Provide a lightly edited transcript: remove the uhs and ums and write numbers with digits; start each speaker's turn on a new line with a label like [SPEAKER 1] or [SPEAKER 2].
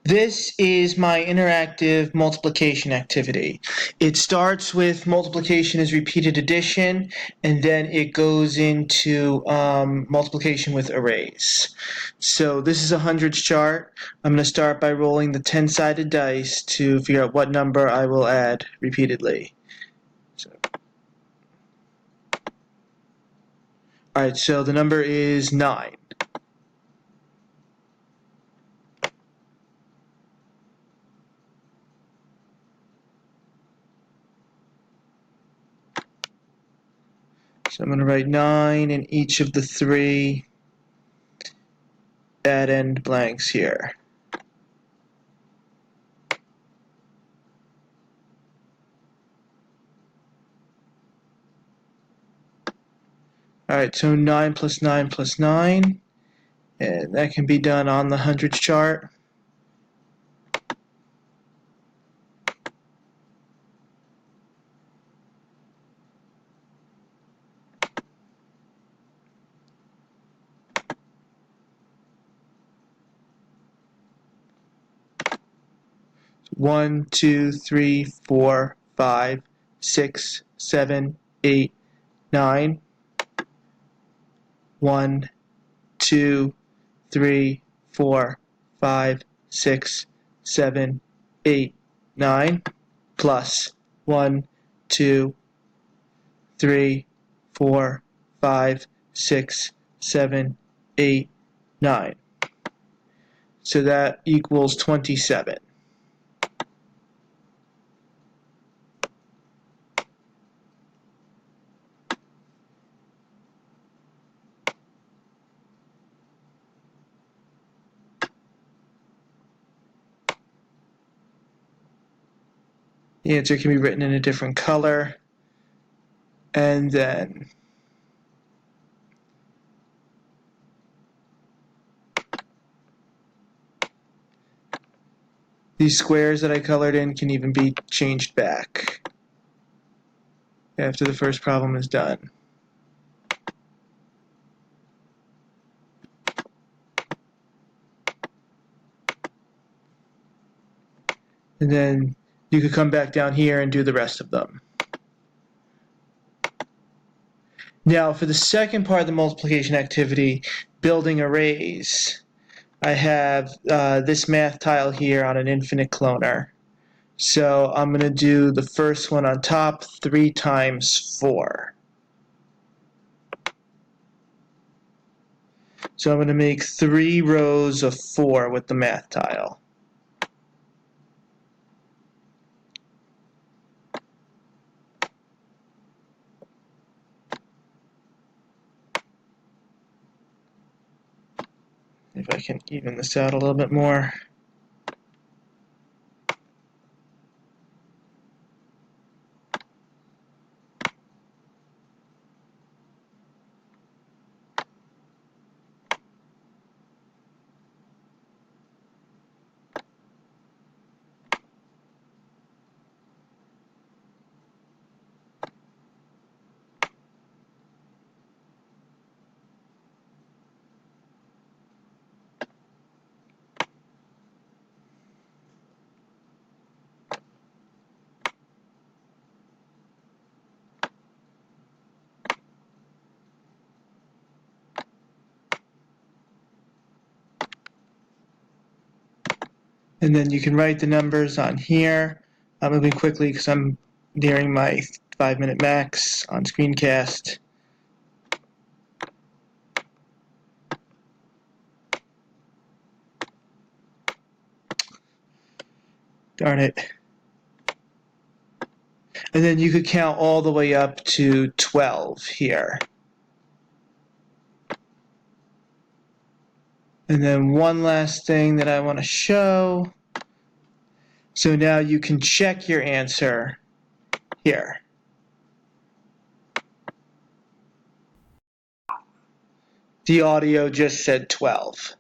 [SPEAKER 1] This is my interactive multiplication activity. It starts with multiplication is repeated addition, and then it goes into multiplication with arrays. So this is a hundreds chart. I'm going to start by rolling the 10-sided dice to figure out what number I will add repeatedly. Alright, so the number is 9. So I'm going to write 9 in each of the 3 add-end blanks here. Alright, so 9 plus 9 plus 9, and that can be done on the hundreds chart. One, 2, 3, 4, 5, 6, 7, 8, 9. 1, 2, 3, 4, 5, 6, 7, 8, 9. Plus 1, 2, 3, 4, 5, 6, 7, 8, 9. So that equals 27. The answer can be written in a different color. And then these squares that I colored in can even be changed back after the first problem is done. And then you could come back down here and do the rest of them. Now for the second part of the multiplication activity, building arrays, I have this math tile here on an infinite cloner. So I'm going to do the first one on top, 3 times 4. So I'm going to make 3 rows of 4 with the math tile. If I can even this out a little bit more. And then you can write the numbers on here. I'm moving quickly because I'm nearing my 5-minute max on screencast. Darn it. And then you could count all the way up to 12 here. And then one last thing that I want to show. So now you can check your answer here. The audio just said 12.